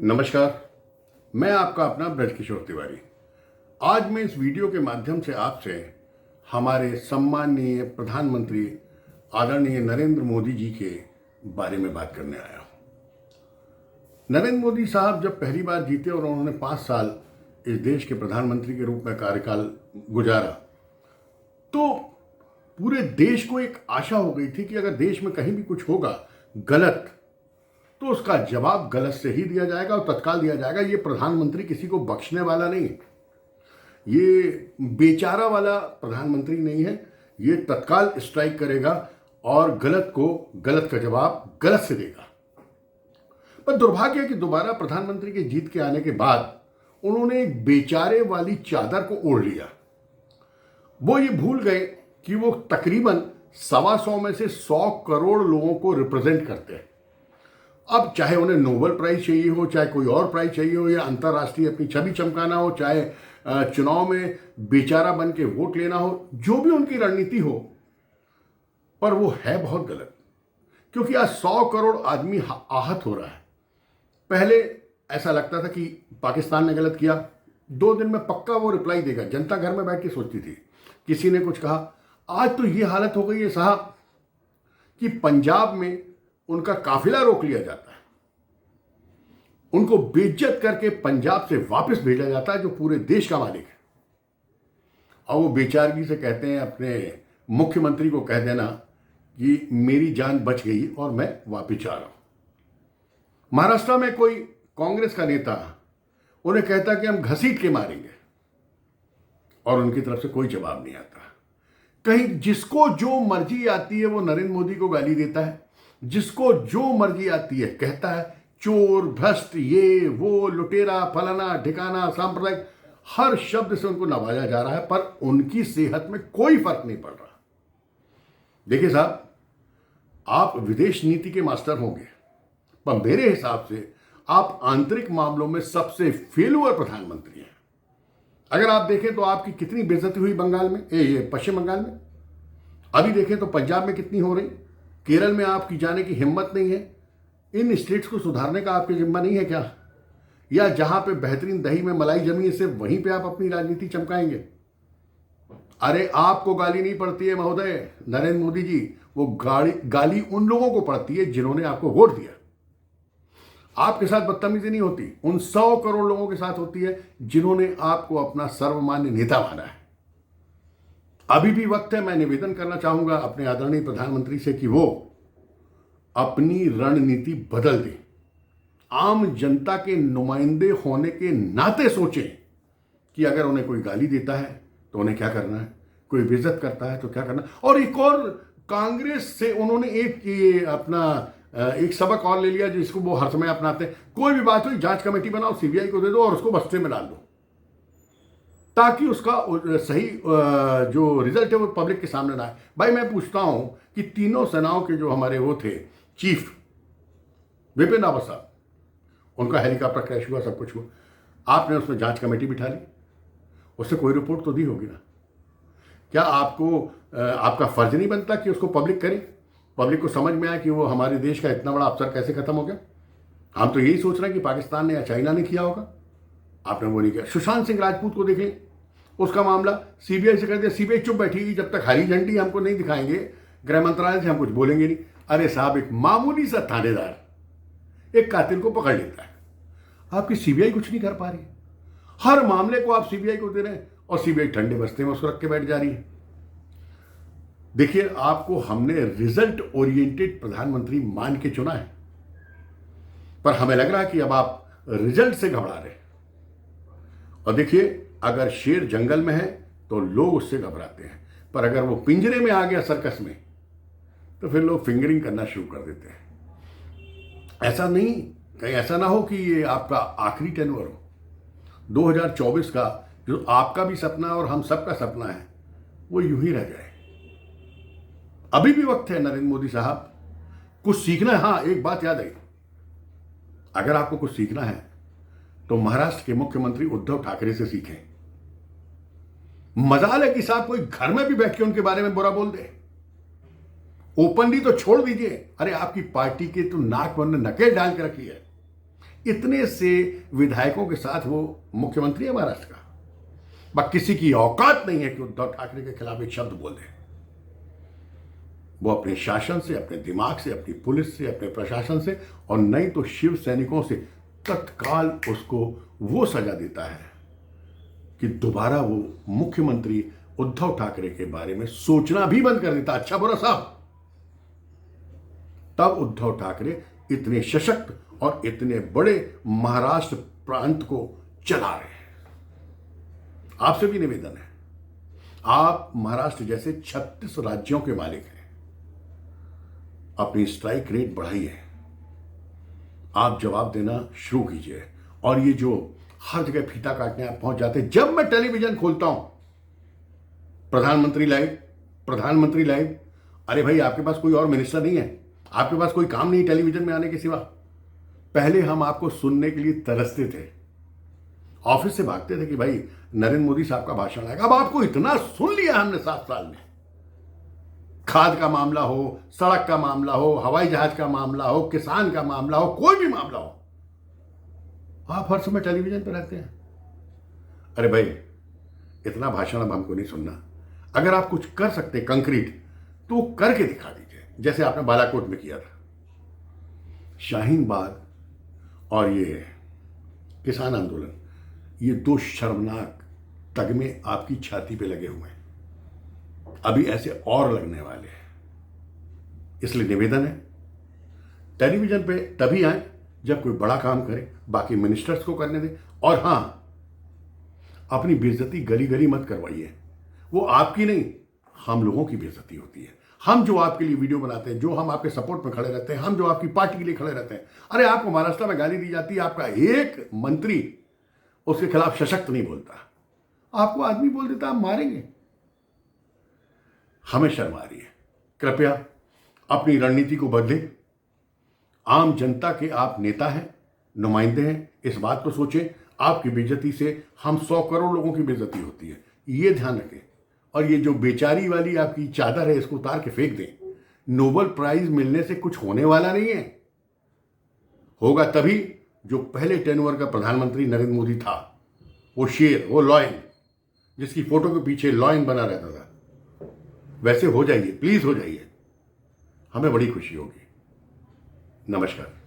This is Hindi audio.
नमस्कार। मैं आपका अपना ब्रजकिशोर तिवारी। आज मैं इस वीडियो के माध्यम से आपसे हमारे सम्माननीय प्रधानमंत्री आदरणीय नरेंद्र मोदी जी के बारे में बात करने आया हूं। नरेंद्र मोदी साहब जब पहली बार जीते और उन्होंने 5 साल इस देश के प्रधानमंत्री के रूप में कार्यकाल गुजारा, तो पूरे देश को एक आशा हो गई थी कि अगर देश में कहीं भी कुछ होगा गलत तो उसका जवाब गलत से ही दिया जाएगा और तत्काल दिया जाएगा। ये प्रधानमंत्री किसी को बख्शने वाला नहीं है, ये बेचारा वाला प्रधानमंत्री नहीं है। ये तत्काल स्ट्राइक करेगा और गलत को गलत का जवाब गलत से देगा। पर दुर्भाग्य है कि दोबारा प्रधानमंत्री के जीत के आने के बाद उन्होंने एक बेचारे वाली चादर को ओढ़ लिया। वो ये भूल गए कि वो तकरीबन 125 में से 100 करोड़ लोगों को रिप्रेजेंट करते हैं। अब चाहे उन्हें नोबेल प्राइज चाहिए हो, चाहे कोई और प्राइज चाहिए हो, या अंतर्राष्ट्रीय अपनी छवि चमकाना हो, चाहे चुनाव में बेचारा बन के वोट लेना हो, जो भी उनकी रणनीति हो, पर वो है बहुत गलत। क्योंकि आज 100 करोड़ आदमी आहत हो रहा है। पहले ऐसा लगता था कि पाकिस्तान ने गलत किया, 2 दिन में पक्का वो रिप्लाई देगा। जनता घर में बैठ के सोचती थी, किसी ने कुछ कहा। आज तो ये हालत हो गई है साहब कि पंजाब में उनका काफिला रोक लिया जाता है, उनको बेइज्जत करके पंजाब से वापस भेजा जाता है जो पूरे देश का मालिक है। और वो बेचारगी से कहते हैं अपने मुख्यमंत्री को कह देना कि मेरी जान बच गई और मैं वापस जा रहा हूं। महाराष्ट्र में कोई कांग्रेस का नेता उन्हें कहता कि हम घसीट के मारेंगे और उनकी तरफ से कोई जवाब नहीं आता। कहीं जिसको जो मर्जी आती है वो नरेंद्र मोदी को गाली देता है, जिसको जो मर्जी आती है कहता है चोर, भ्रष्ट, ये वो, लुटेरा, फलाना ठिकाना, सांप्रदायिक, हर शब्द से उनको नवाजा जा रहा है, पर उनकी सेहत में कोई फर्क नहीं पड़ रहा। देखिए साहब, आप विदेश नीति के मास्टर होंगे, पर मेरे हिसाब से आप आंतरिक मामलों में सबसे फेलुअर प्रधानमंत्री हैं। अगर आप देखें तो आपकी कितनी बेइज्जती हुई बंगाल में, ये पश्चिम बंगाल में। अभी देखें तो पंजाब में कितनी हो रही, केरल में आपकी जाने की हिम्मत नहीं है। इन स्टेट्स को सुधारने का आपकी जिम्मा नहीं है क्या? या जहां पे बेहतरीन दही में मलाई जमी है सिर्फ वहीं पे आप अपनी राजनीति चमकाएंगे? अरे आपको गाली नहीं पड़ती है महोदय नरेंद्र मोदी जी, वो गाली उन लोगों को पड़ती है जिन्होंने आपको वोट दिया। आपके साथ बदतमीजी नहीं होती, उन 100 करोड़ लोगों के साथ होती है जिन्होंने आपको अपना सर्वमान्य नेता माना है। अभी भी वक्त है, मैं निवेदन करना चाहूंगा अपने आदरणीय प्रधानमंत्री से कि वो अपनी रणनीति बदल दें। आम जनता के नुमाइंदे होने के नाते सोचें कि अगर उन्हें कोई गाली देता है तो उन्हें क्या करना है, कोई बेइज्जत करता है तो क्या करना है। और एक और कांग्रेस से उन्होंने एक सबक और ले लिया जिसको वो हर समय अपनाते हैं। कोई भी बात हुई जांच कमेटी बनाओ, सीबीआई को दे दो और उसको बस्ते में डाल दो, ताकि उसका सही जो रिजल्ट है वो पब्लिक के सामने ना आए। भाई मैं पूछता हूं कि तीनों सेनाओं के जो हमारे वो थे चीफ, विपिन रावत साहब, उनका हेलीकॉप्टर क्रैश हुआ, सब कुछ हुआ, आपने उसमें जांच कमेटी बिठा ली, उससे कोई रिपोर्ट तो दी होगी ना? क्या आपको आपका फर्ज नहीं बनता कि उसको पब्लिक करे, पब्लिक को समझ में आए कि वो हमारे देश का इतना बड़ा अफसर कैसे खत्म हो गया? हम तो यही सोच रहे हैं कि पाकिस्तान ने या चाइना ने किया होगा, आपने वो नहीं किया। सुशांत सिंह राजपूत को देखें, उसका मामला सीबीआई से कर दिया, सीबीआई चुप बैठेगी जब तक हरी झंडी हमको नहीं दिखाएंगे, गृह मंत्रालय से हम कुछ बोलेंगे नहीं। अरे साहब, एक मामूली सा थानेदार एक कातिल को पकड़ लेता है, आपकी सीबीआई कुछ नहीं कर पा रही। हर मामले को आप सीबीआई को दे रहे हैं और सीबीआई ठंडे बस्ते में उसको रख के बैठ जा रही है। देखिए, आपको हमने रिजल्ट ओरिएंटेड प्रधानमंत्री मान के चुना है, पर हमें लग रहा है कि अब आप रिजल्ट से घबरा रहे हैं। और देखिए, अगर शेर जंगल में है तो लोग उससे घबराते हैं, पर अगर वो पिंजरे में आ गया सर्कस में तो फिर लोग फिंगरिंग करना शुरू कर देते हैं। ऐसा नहीं, कहीं ऐसा ना हो कि ये आपका आखिरी टेन्योर हो। 2024 का जो आपका भी सपना और हम सबका सपना है वो यूं ही रह जाए। अभी भी वक्त है नरेंद्र मोदी साहब, कुछ सीखना है। हाँ, एक बात याद आई, अगर आपको कुछ सीखना है तो महाराष्ट्र के मुख्यमंत्री उद्धव ठाकरे से सीखें। मजाल है कि साहब कोई घर में भी बैठ के उनके बारे में बुरा बोल दे, ओपनली तो छोड़ दीजिए, अरे आपकी पार्टी के तो नाक में नकेल डाल के रखी है, इतने से विधायकों के साथ वो मुख्यमंत्री है महाराष्ट्र का। बस किसी की औकात नहीं है कि उद्धव ठाकरे के खिलाफ एक शब्द बोल दे। वो अपने शासन से, अपने दिमाग से, अपनी पुलिस से, अपने प्रशासन से और नहीं तो शिव सैनिकों से तत्काल उसको वो सजा देता है कि दोबारा वो मुख्यमंत्री उद्धव ठाकरे के बारे में सोचना भी बंद कर देता। अच्छा बुरा साहब, तब उद्धव ठाकरे इतने सशक्त और इतने बड़े महाराष्ट्र प्रांत को चला रहे हैं। आपसे भी निवेदन है, आप महाराष्ट्र जैसे 36 राज्यों के मालिक हैं, अपनी स्ट्राइक रेट बढ़ाइए, आप जवाब देना शुरू कीजिए। और ये जो हर जगह फीता काटने आप पहुंच जाते हैं, जब मैं टेलीविजन खोलता हूं प्रधानमंत्री लाइव, प्रधानमंत्री लाइव, अरे भाई आपके पास कोई और मिनिस्टर नहीं है, आपके पास कोई काम नहीं टेलीविजन में आने के सिवा। पहले हम आपको सुनने के लिए तरसते थे, ऑफिस से भागते थे कि भाई नरेंद्र मोदी साहब का भाषण आएगा। अब आपको इतना सुन लिया हमने 7 साल में, खाद का मामला हो, सड़क का मामला हो, हवाई जहाज का मामला हो, किसान का मामला हो, कोई भी मामला हो, आप हर समय टेलीविजन पर रहते हैं। अरे भाई इतना भाषण अब हमको नहीं सुनना। अगर आप कुछ कर सकते कंक्रीट तो करके दिखा दीजिए, जैसे आपने बालाकोट में किया था। शाहीन बाग और ये किसान आंदोलन, ये 2 शर्मनाक तगमे आपकी छाती पे लगे हुए हैं, अभी ऐसे और लगने वाले हैं। इसलिए निवेदन है, टेलीविजन पे तभी आए जब कोई बड़ा काम करे, बाकी मिनिस्टर्स को करने दें। और हां, अपनी बेइज्जती गली गली मत करवाइए, वो आपकी नहीं हम लोगों की बेइज्जती होती है। हम जो आपके लिए वीडियो बनाते हैं, जो हम आपके सपोर्ट में खड़े रहते हैं, हम जो आपकी पार्टी के लिए खड़े रहते हैं, अरे आपको महाराष्ट्र में गाली दी जाती है, आपका एक मंत्री उसके खिलाफ सशक्त नहीं बोलता, आपको आदमी बोल देता हम मारेंगे। हमें शर्म आ रही है, कृपया अपनी रणनीति को बदलें। आम जनता के आप नेता हैं, नुमाइंदे हैं, इस बात को सोचें। आपकी बेइज्जती से हम 100 करोड़ लोगों की बेइज्जती होती है, ये ध्यान रखें। और ये जो बेचारी वाली आपकी चादर है, इसको उतार के फेंक दें। नोबेल प्राइज मिलने से कुछ होने वाला नहीं है, होगा तभी जो पहले टेन्योर का प्रधानमंत्री नरेंद्र मोदी था, वो शेर, वो लॉयन, जिसकी फोटो के पीछे लॉयन बना रहता था, वैसे हो जाइए, प्लीज हो जाइए, हमें बड़ी खुशी होगी। नमस्कार।